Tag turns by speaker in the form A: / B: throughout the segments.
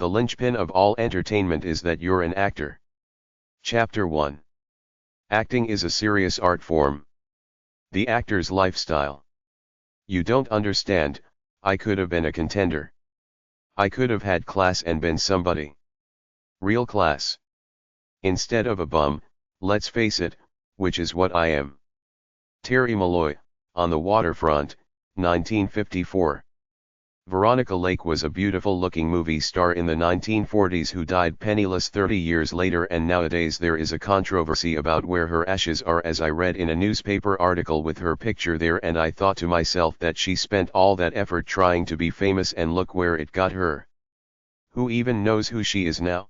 A: The linchpin of all entertainment is that you're an actor. Chapter 1. Acting is a serious art form. The actor's lifestyle. You don't understand. I could have been a contender. I could have had class and been somebody. Real class. Instead of a bum, let's face it, which is what I am. Terry Malloy, On the Waterfront, 1954. Veronica Lake was a beautiful-looking movie star in the 1940s who died penniless 30 years later, and nowadays there is a controversy about where her ashes are, as I read in a newspaper article with her picture there, and I thought to myself that she spent all that effort trying to be famous and look where it got her. Who even knows who she is now?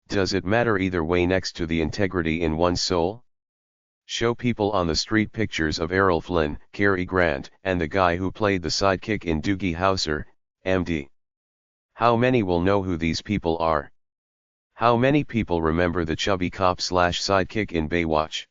A: Does it matter either way next to the integrity in one's soul? Show people on the street pictures of Errol Flynn, Cary Grant, and the guy who played the sidekick in Doogie Howser, MD. How many will know who these people are? How many people remember the chubby cop/sidekick in Baywatch?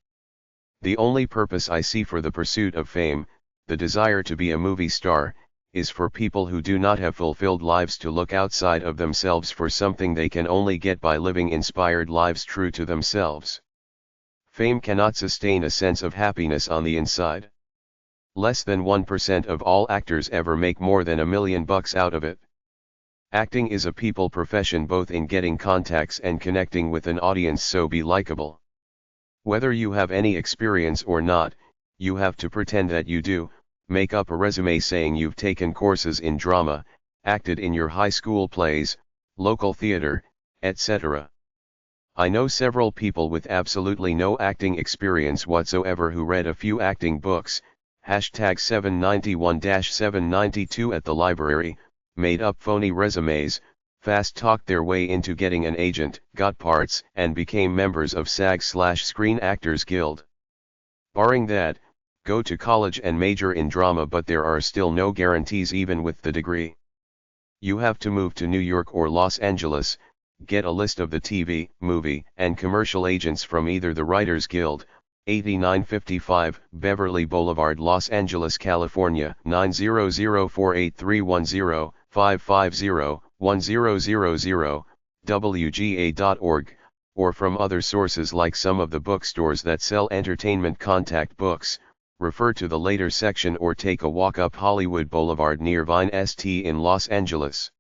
A: The only purpose I see for the pursuit of fame, the desire to be a movie star, is for people who do not have fulfilled lives to look outside of themselves for something they can only get by living inspired lives true to themselves. Fame cannot sustain a sense of happiness on the inside. Less than 1% of all actors ever make more than $1 million out of it. Acting is a people profession, both in getting contacts and connecting with an audience, so be likable. Whether you have any experience or not, you have to pretend that you do, make up a resume saying you've taken courses in drama, acted in your high school plays, local theater, etc. I know several people with absolutely no acting experience whatsoever who read a few acting books, #791-792 at the library, made up phony resumes, fast-talked their way into getting an agent, got parts, and became members of SAG/Screen Actors Guild. Barring that, go to college and major in drama, but there are still no guarantees even with the degree. You have to move to New York or Los Angeles, get a list of the TV, movie, and commercial agents from either the Writers Guild, 8955 Beverly Boulevard, Los Angeles, California, 900483105501000, wga.org, or from other sources like some of the bookstores that sell entertainment contact books. Refer to the later section or take a walk up Hollywood Boulevard near Vine St in Los Angeles.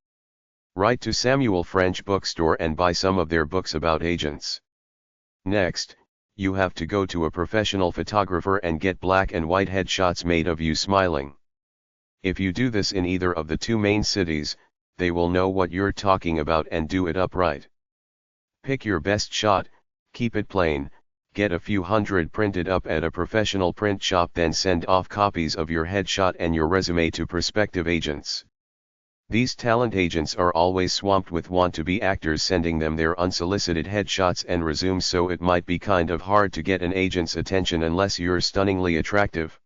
A: Write to Samuel French Bookstore and buy some of their books about agents. Next, you have to go to a professional photographer and get black and white headshots made of you smiling. If you do this in either of the two main cities, they will know what you're talking about and do it upright. Pick your best shot, keep it plain, get a few hundred printed up at a professional print shop, then send off copies of your headshot and your resume to prospective agents. These talent agents are always swamped with want-to-be actors sending them their unsolicited headshots and resumes, so it might be kind of hard to get an agent's attention unless you're stunningly attractive.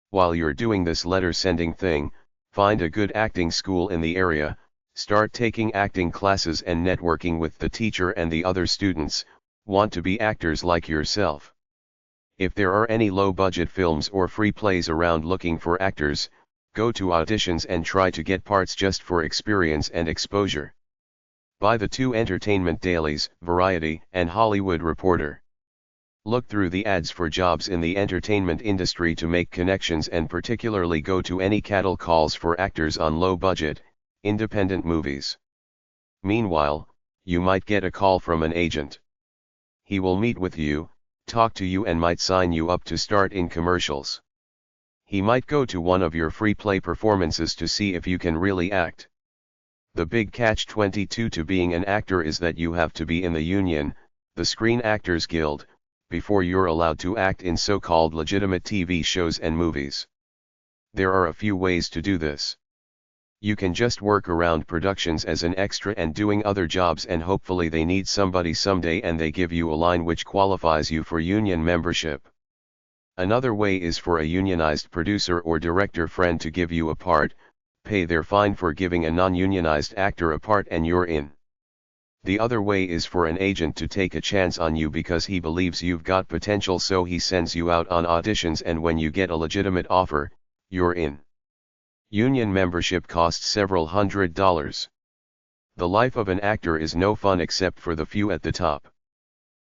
A: While you're doing this letter-sending thing, find a good acting school in the area, start taking acting classes and networking with the teacher and the other students, want-to-be actors like yourself. If there are any low-budget films or free plays around looking for actors, go to auditions and try to get parts just for experience and exposure. Buy the two entertainment dailies, Variety and Hollywood Reporter. Look through the ads for jobs in the entertainment industry to make connections, and particularly go to any cattle calls for actors on low-budget, independent movies. Meanwhile, you might get a call from an agent. He will meet with you, talk to you, and might sign you up to start in commercials. He might go to one of your free play performances to see if you can really act. The big catch-22 to being an actor is that you have to be in the union, the Screen Actors Guild, before you're allowed to act in so-called legitimate TV shows and movies. There are a few ways to do this. You can just work around productions as an extra and doing other jobs, and hopefully they need somebody someday and they give you a line which qualifies you for union membership. Another way is for a unionized producer or director friend to give you a part, pay their fine for giving a non-unionized actor a part, and you're in. The other way is for an agent to take a chance on you because he believes you've got potential, so he sends you out on auditions, and when you get a legitimate offer, you're in. Union membership costs several $100s. The life of an actor is no fun except for the few at the top.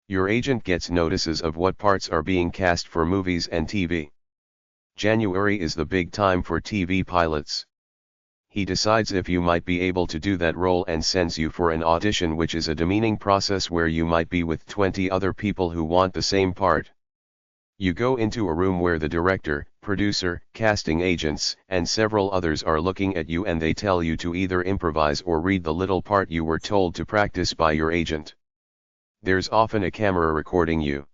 A: Your agent gets notices of what parts are being cast for movies and TV. January is the big time for TV pilots. He decides if you might be able to do that role and sends you for an audition, which is a demeaning process where you might be with 20 other people who want the same part. You go into a room where the director, producer, casting agents, and several others are looking at you, and they tell you to either improvise or read the little part you were told to practice by your agent. There's often a camera recording you.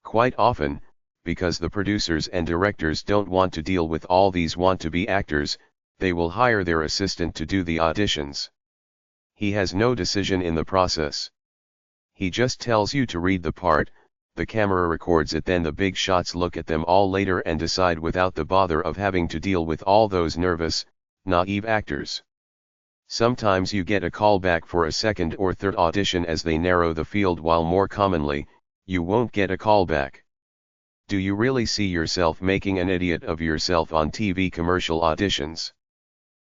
A: Quite often, because the producers and directors don't want to deal with all these want-to-be actors, they will hire their assistant to do the auditions. He has no decision in the process. He just tells you to read the part, the camera records it, then the big shots look at them all later and decide without the bother of having to deal with all those nervous, naive actors. Sometimes you get a call back for a second or third audition as they narrow the field, while more commonly, you won't get a call back. Do you really see yourself making an idiot of yourself on TV commercial auditions?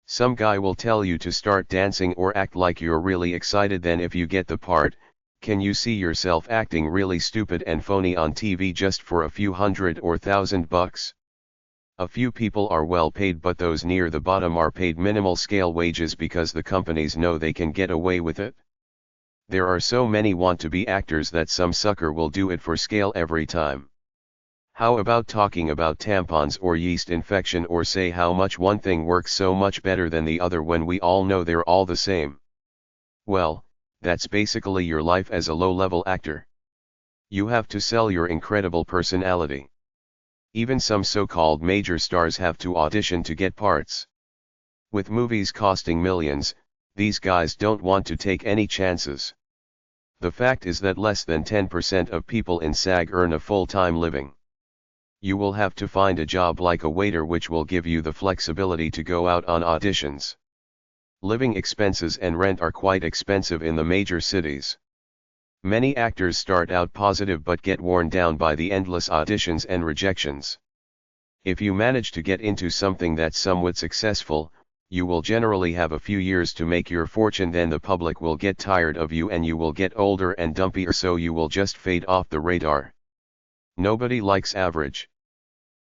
A: Some guy will tell you to start dancing or act like you're really excited. Then if you get the part, can you see yourself acting really stupid and phony on TV just for a few $100 or $1,000? A few people are well paid, but those near the bottom are paid minimal scale wages because the companies know they can get away with it. There are so many want-to-be actors that some sucker will do it for scale every time. How about talking about tampons or yeast infection, or say how much one thing works so much better than the other when we all know they're all the same? Well, that's basically your life as a low-level actor. You have to sell your incredible personality. Even some so-called major stars have to audition to get parts. With movies costing millions, these guys don't want to take any chances. The fact is that less than 10% of people in SAG earn a full-time living. You will have to find a job like a waiter, which will give you the flexibility to go out on auditions. Living expenses and rent are quite expensive in the major cities. Many actors start out positive but get worn down by the endless auditions and rejections. If you manage to get into something that's somewhat successful, you will generally have a few years to make your fortune. Then the public will get tired of you and you will get older and dumpier, so you will just fade off the radar. Nobody likes average.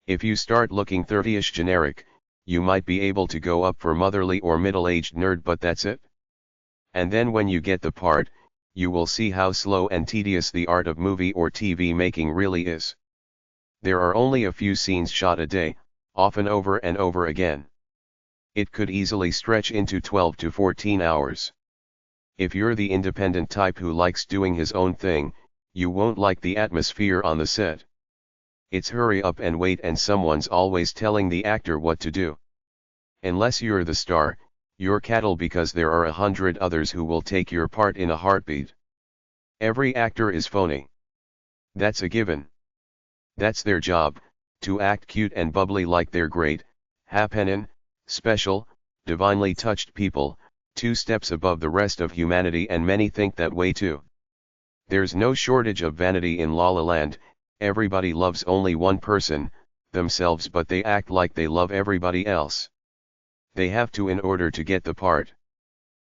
A: If you start looking 30ish generic, you might be able to go up for motherly or middle-aged nerd, but that's it. And then when you get the part, you will see how slow and tedious the art of movie or TV making really is. There are only a few scenes shot a day, often over and over again. It could easily stretch into 12 to 14 hours. If you're the independent type who likes doing his own thing, you won't like the atmosphere on the set. It's hurry up and wait, and someone's always telling the actor what to do. Unless you're the star, you're cattle, because there are 100 others who will take your part in a heartbeat. Every actor is phony. That's a given. That's their job, to act cute and bubbly like they're great, happening, special, divinely touched people, 2 steps above the rest of humanity, and many think that way too. There's no shortage of vanity in La La Land. Everybody loves only one person, themselves, but they act like they love everybody else. They have to in order to get the part.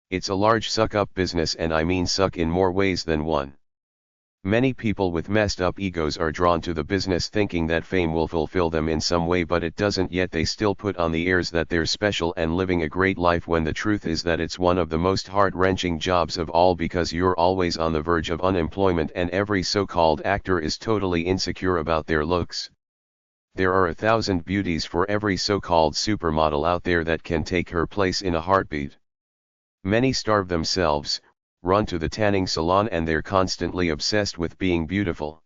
A: It's a large suck-up business, and I mean suck in more ways than one. Many people with messed up egos are drawn to the business thinking that fame will fulfill them in some way, but it doesn't, yet they still put on the airs that they're special and living a great life, when the truth is that it's one of the most heart-wrenching jobs of all, because you're always on the verge of unemployment and every so-called actor is totally insecure about their looks. There are 1,000 beauties for every so-called supermodel out there that can take her place in a heartbeat. Many starve themselves, run to the tanning salon, and they're constantly obsessed with being beautiful.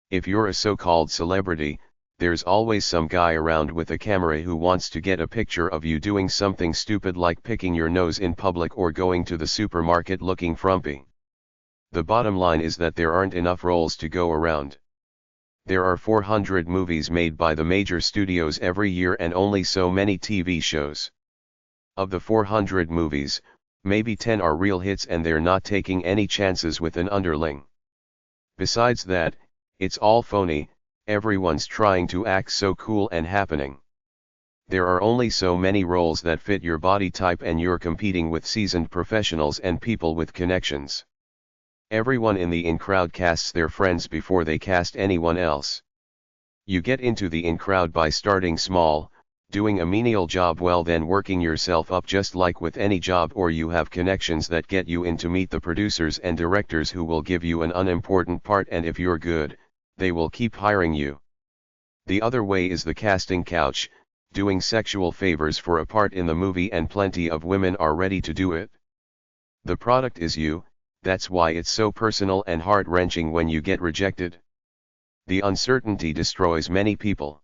A: If you're a so-called celebrity, there's always some guy around with a camera who wants to get a picture of you doing something stupid like picking your nose in public or going to the supermarket looking frumpy. The bottom line is that there aren't enough roles to go around. There are 400 movies made by the major studios every year and only so many TV shows. Of the 400 movies, maybe 10 are real hits, and they're not taking any chances with an underling. Besides that, it's all phony. Everyone's trying to act so cool and happening. There are only so many roles that fit your body type, and you're competing with seasoned professionals and people with connections. Everyone in the in-crowd casts their friends before they cast anyone else. You get into the in-crowd by starting small, doing a menial job well, then working yourself up just like with any job, or you have connections that get you in to meet the producers and directors who will give you an unimportant part, and if you're good, they will keep hiring you. The other way is the casting couch, doing sexual favors for a part in the movie, and plenty of women are ready to do it. The product is you, that's why it's so personal and heart-wrenching when you get rejected. The uncertainty destroys many people.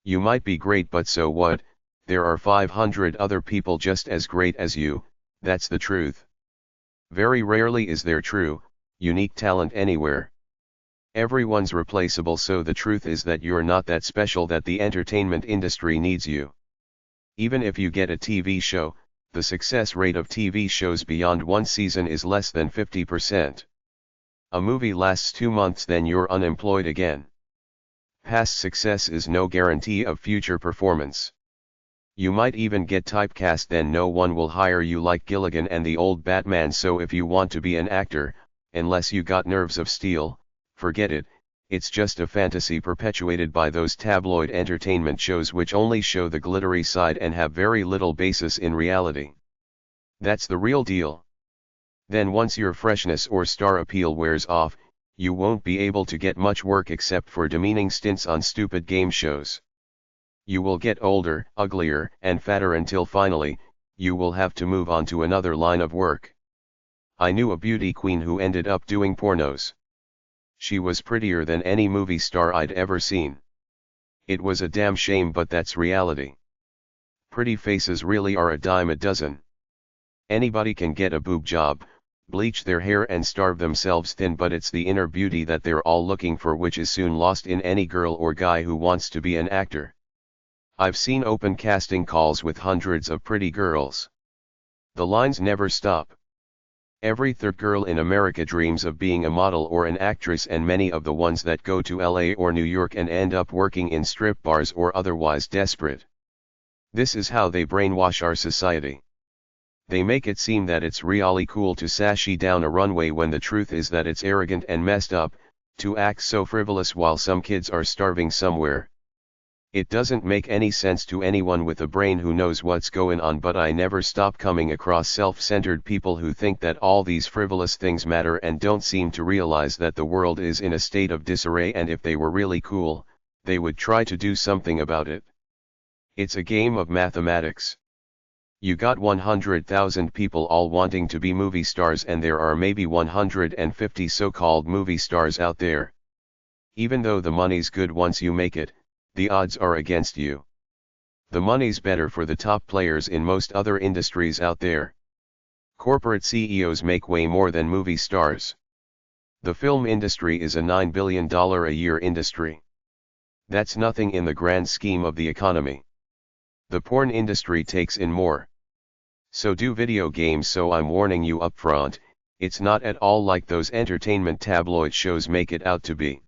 A: You might be great, but so what? There are 500 other people just as great as you, that's the truth. Very rarely is there true, unique talent anywhere. Everyone's replaceable, so the truth is that you're not that special that the entertainment industry needs you. Even if you get a TV show, the success rate of TV shows beyond one season is less than 50%. A movie lasts 2 months, then you're unemployed again. Past success is no guarantee of future performance. You might even get typecast, then no one will hire you, like Gilligan and the old Batman. So if you want to be an actor, unless you got nerves of steel, forget it. It's just a fantasy perpetuated by those tabloid entertainment shows which only show the glittery side and have very little basis in reality. That's the real deal. Then once your freshness or star appeal wears off, you won't be able to get much work except for demeaning stints on stupid game shows. You will get older, uglier, and fatter until finally, you will have to move on to another line of work. I knew a beauty queen who ended up doing pornos. She was prettier than any movie star I'd ever seen. It was a damn shame, but that's reality. Pretty faces really are a dime a dozen. Anybody can get a boob job, bleach their hair and starve themselves thin, but it's the inner beauty that they're all looking for which is soon lost in any girl or guy who wants to be an actor. I've seen open casting calls with hundreds of pretty girls. The lines never stop. Every third girl in America dreams of being a model or an actress, and many of the ones that go to LA or New York and end up working in strip bars or otherwise desperate. This is how they brainwash our society. They make it seem that it's really cool to sashay down a runway when the truth is that it's arrogant and messed up, to act so frivolous while some kids are starving somewhere. It doesn't make any sense to anyone with a brain who knows what's going on, but I never stop coming across self-centered people who think that all these frivolous things matter and don't seem to realize that the world is in a state of disarray, and if they were really cool, they would try to do something about it. It's a game of mathematics. You got 100,000 people all wanting to be movie stars, and there are maybe 150 so-called movie stars out there. Even though the money's good once you make it, the odds are against you. The money's better for the top players in most other industries out there. Corporate CEOs make way more than movie stars. The film industry is a $9 billion a year industry. That's nothing in the grand scheme of the economy. The porn industry takes in more. So do video games, so I'm warning you up front, it's not at all like those entertainment tabloid shows make it out to be.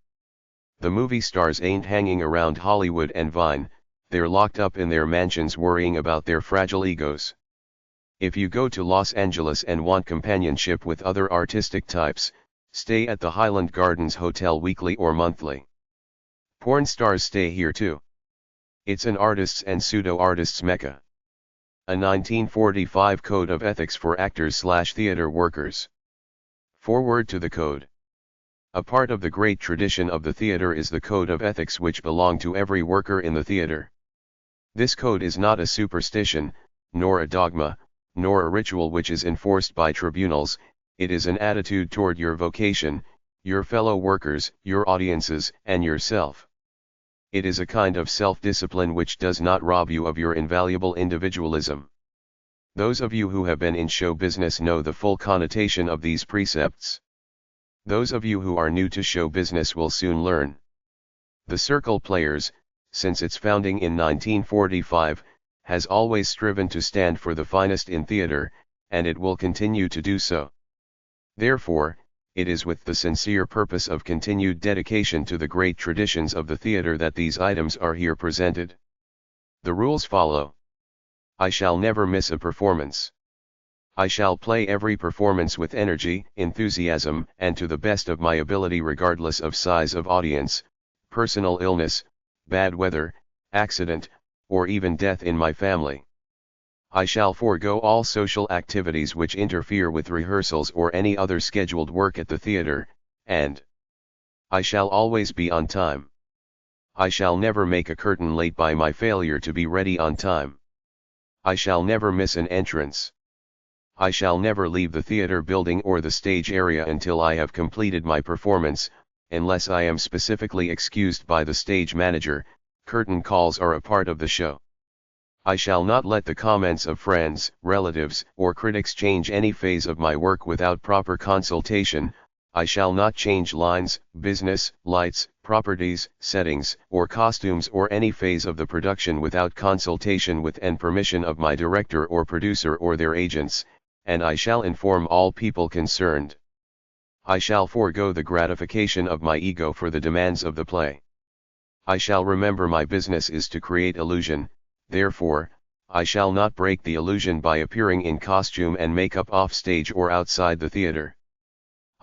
A: The movie stars ain't hanging around Hollywood and Vine, they're locked up in their mansions worrying about their fragile egos. If you go to Los Angeles and want companionship with other artistic types, stay at the Highland Gardens Hotel weekly or monthly. Porn stars stay here too. It's an artists and pseudo-artists mecca. A 1945 Code of Ethics for Actors/Theater Workers. Forward to the code. A part of the great tradition of the theater is the code of ethics which belong to every worker in the theater. This code is not a superstition, nor a dogma, nor a ritual which is enforced by tribunals. It is an attitude toward your vocation, your fellow workers, your audiences, and yourself. It is a kind of self-discipline which does not rob you of your invaluable individualism. Those of you who have been in show business know the full connotation of these precepts. Those of you who are new to show business will soon learn. The Circle Players, since its founding in 1945, has always striven to stand for the finest in theater, and it will continue to do so. Therefore, it is with the sincere purpose of continued dedication to the great traditions of the theater that these items are here presented. The rules follow. I shall never miss a performance. I shall play every performance with energy, enthusiasm, and to the best of my ability regardless of size of audience, personal illness, bad weather, accident, or even death in my family. I shall forego all social activities which interfere with rehearsals or any other scheduled work at the theater, and I shall always be on time. I shall never make a curtain late by my failure to be ready on time. I shall never miss an entrance. I shall never leave the theater building or the stage area until I have completed my performance, unless I am specifically excused by the stage manager. Curtain calls are a part of the show. I shall not let the comments of friends, relatives, or critics change any phase of my work without proper consultation. I shall not change lines, business, lights, properties, settings, or costumes or any phase of the production without consultation with and permission of my director or producer or their agents, and I shall inform all people concerned. I shall forego the gratification of my ego for the demands of the play. I shall remember my business is to create illusion, therefore, I shall not break the illusion by appearing in costume and makeup off stage or outside the theater.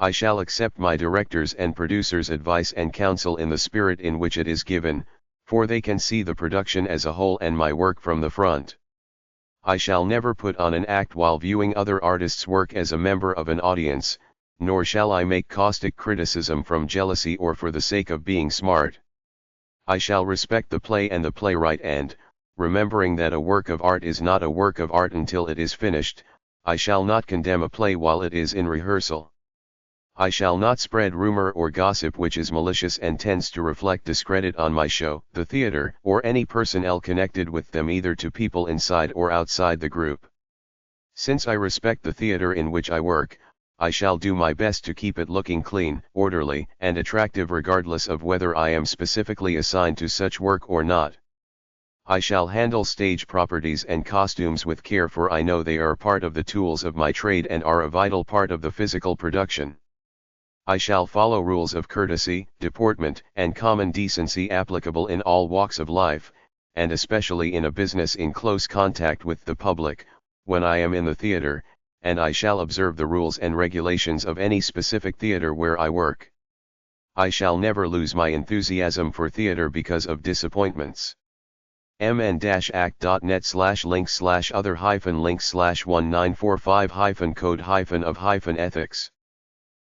A: I shall accept my directors' and producers' advice and counsel in the spirit in which it is given, for they can see the production as a whole and my work from the front. I shall never put on an act while viewing other artists' work as a member of an audience, nor shall I make caustic criticism from jealousy or for the sake of being smart. I shall respect the play and the playwright and, remembering that a work of art is not a work of art until it is finished, I shall not condemn a play while it is in rehearsal. I shall not spread rumor or gossip which is malicious and tends to reflect discredit on my show, the theater, or any personnel connected with them either to people inside or outside the group. Since I respect the theater in which I work, I shall do my best to keep it looking clean, orderly, and attractive regardless of whether I am specifically assigned to such work or not. I shall handle stage properties and costumes with care, for I know they are part of the tools of my trade and are a vital part of the physical production. I shall follow rules of courtesy, deportment, and common decency applicable in all walks of life, and especially in a business in close contact with the public, when I am in the theater, and I shall observe the rules and regulations of any specific theater where I work. I shall never lose my enthusiasm for theater because of disappointments. mn-act.net/link/other-link/1945-code-of-ethics